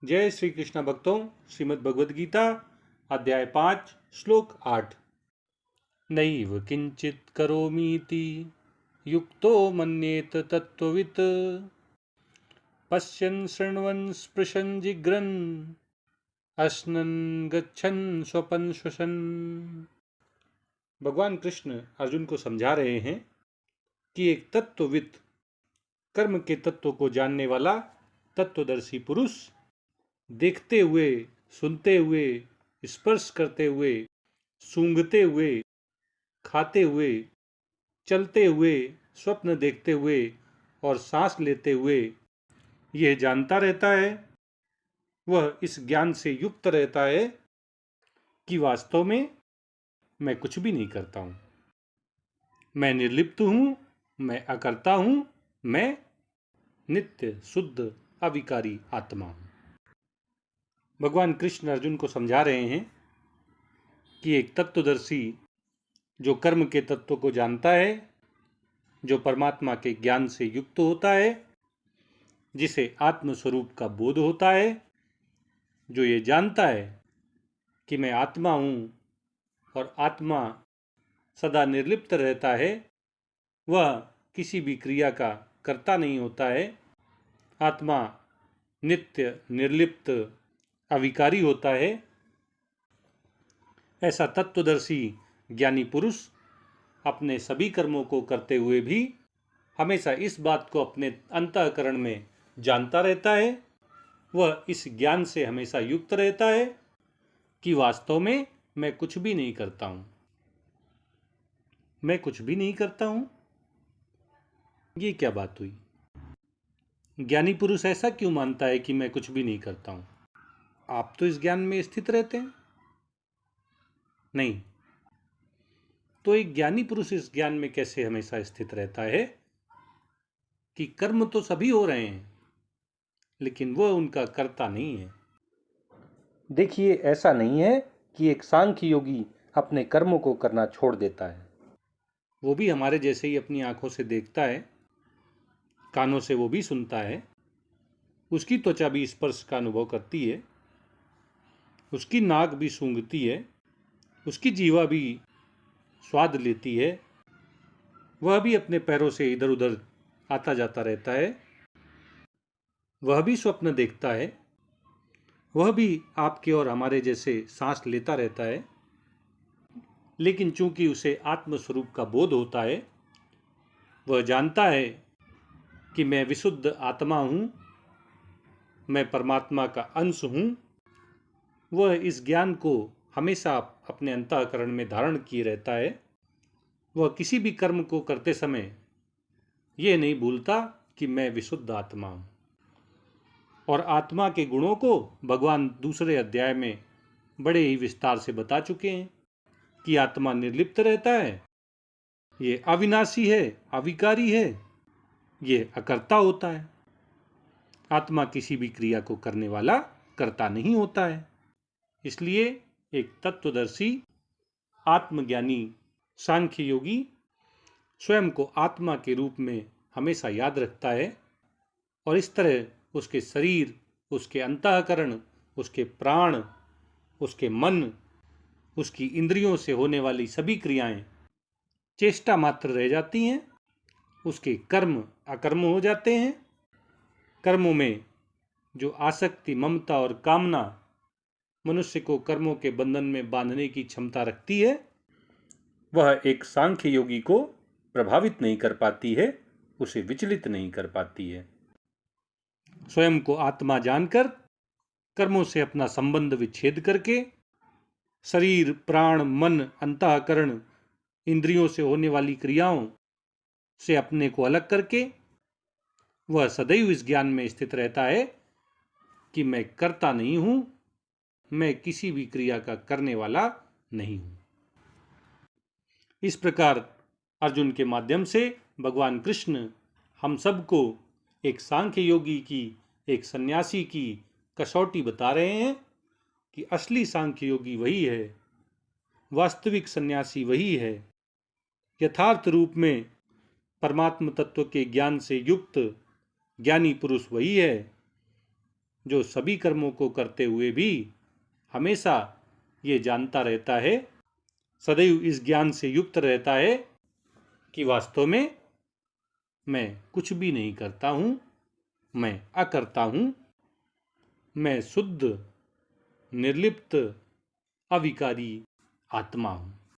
जय श्री कृष्ण भक्तों, श्रीमद् भगवद गीता अध्याय 5 श्लोक 8। नैव किंचित करोमीति युक्तो मन्येत तत्त्ववित् पश्यन् शृण्वन् स्पृशन् जिघ्रन् अश्नन् गच्छन् स्वपन् श्वसन्। भगवान कृष्ण अर्जुन को समझा रहे हैं कि एक तत्ववित्, कर्म के तत्व को जानने वाला तत्वदर्शी पुरुष देखते हुए, सुनते हुए, स्पर्श करते हुए, सूंघते हुए, खाते हुए, चलते हुए, स्वप्न देखते हुए और सांस लेते हुए यह जानता रहता है, वह इस ज्ञान से युक्त रहता है कि वास्तव में मैं कुछ भी नहीं करता हूं, मैं निर्लिप्त हूं, मैं अकर्ता हूं, मैं नित्य शुद्ध अविकारी आत्मा हूं। भगवान कृष्ण अर्जुन को समझा रहे हैं कि एक तत्वदर्शी जो कर्म के तत्व को जानता है, जो परमात्मा के ज्ञान से युक्त होता है, जिसे आत्म स्वरूप का बोध होता है, जो ये जानता है कि मैं आत्मा हूं और आत्मा सदा निर्लिप्त रहता है, वह किसी भी क्रिया का कर्ता नहीं होता है, आत्मा नित्य निर्लिप्त अविकारी होता है। ऐसा तत्वदर्शी ज्ञानी पुरुष अपने सभी कर्मों को करते हुए भी हमेशा इस बात को अपने अंतःकरण में जानता रहता है, वह इस ज्ञान से हमेशा युक्त रहता है कि वास्तव में मैं कुछ भी नहीं करता हूं, मैं कुछ भी नहीं करता हूं। ये क्या बात हुई? ज्ञानी पुरुष ऐसा क्यों मानता है कि मैं कुछ भी नहीं करता हूं? आप तो इस ज्ञान में स्थित रहते हैं। नहीं, तो एक ज्ञानी पुरुष इस ज्ञान में कैसे हमेशा स्थित रहता है कि कर्म तो सभी हो रहे हैं, लेकिन वह उनका कर्ता नहीं है। देखिए, ऐसा नहीं है कि एक सांख्य योगी अपने कर्मों को करना छोड़ देता है। वो भी हमारे जैसे ही अपनी आंखों से देखता है, कानों से वो भी सुनता है, उसकी त्वचा भी स्पर्श का अनुभव करती है, उसकी नाक भी सूंघती है, उसकी जीवा भी स्वाद लेती है, वह भी अपने पैरों से इधर उधर आता जाता रहता है, वह भी स्वप्न देखता है, वह भी आपके और हमारे जैसे सांस लेता रहता है। लेकिन चूंकि उसे आत्मस्वरूप का बोध होता है, वह जानता है कि मैं विशुद्ध आत्मा हूं, मैं परमात्मा का अंश हूं, वह इस ज्ञान को हमेशा अपने अंतःकरण में धारण किए रहता है। वह किसी भी कर्म को करते समय यह नहीं भूलता कि मैं विशुद्ध आत्मा हूं। और आत्मा के गुणों को भगवान दूसरे अध्याय में बड़े ही विस्तार से बता चुके हैं कि आत्मा निर्लिप्त रहता है, ये अविनाशी है, अविकारी है, ये अकर्ता होता है। आत्मा किसी भी क्रिया को करने वाला कर्ता नहीं होता है। इसलिए एक तत्वदर्शी आत्मज्ञानी सांख्य योगी स्वयं को आत्मा के रूप में हमेशा याद रखता है और इस तरह उसके शरीर, उसके अंतःकरण, उसके प्राण, उसके मन, उसकी इंद्रियों से होने वाली सभी क्रियाएं चेष्टा मात्र रह जाती हैं, उसके कर्म अकर्म हो जाते हैं। कर्मों में जो आसक्ति, ममता और कामना मनुष्य को कर्मों के बंधन में बांधने की क्षमता रखती है, वह एक सांख्य योगी को प्रभावित नहीं कर पाती है, उसे विचलित नहीं कर पाती है। स्वयं को आत्मा जानकर कर्मों से अपना संबंध विच्छेद करके शरीर, प्राण, मन, अंतःकरण, इंद्रियों से होने वाली क्रियाओं से अपने को अलग करके वह सदैव इस ज्ञान में स्थित रहता है कि मैं करता नहीं हूं, मैं किसी भी क्रिया का करने वाला नहीं हूं। इस प्रकार अर्जुन के माध्यम से भगवान कृष्ण हम सबको एक सांख्य योगी की, एक सन्यासी की कसौटी बता रहे हैं कि असली सांख्य योगी वही है, वास्तविक सन्यासी वही है, यथार्थ रूप में परमात्म तत्व के ज्ञान से युक्त ज्ञानी पुरुष वही है जो सभी कर्मों को करते हुए भी हमेशा ये जानता रहता है, सदैव इस ज्ञान से युक्त रहता है कि वास्तव में मैं कुछ भी नहीं करता हूँ, मैं अकर्ता हूँ, मैं शुद्ध, निर्लिप्त, अविकारी आत्मा हूँ।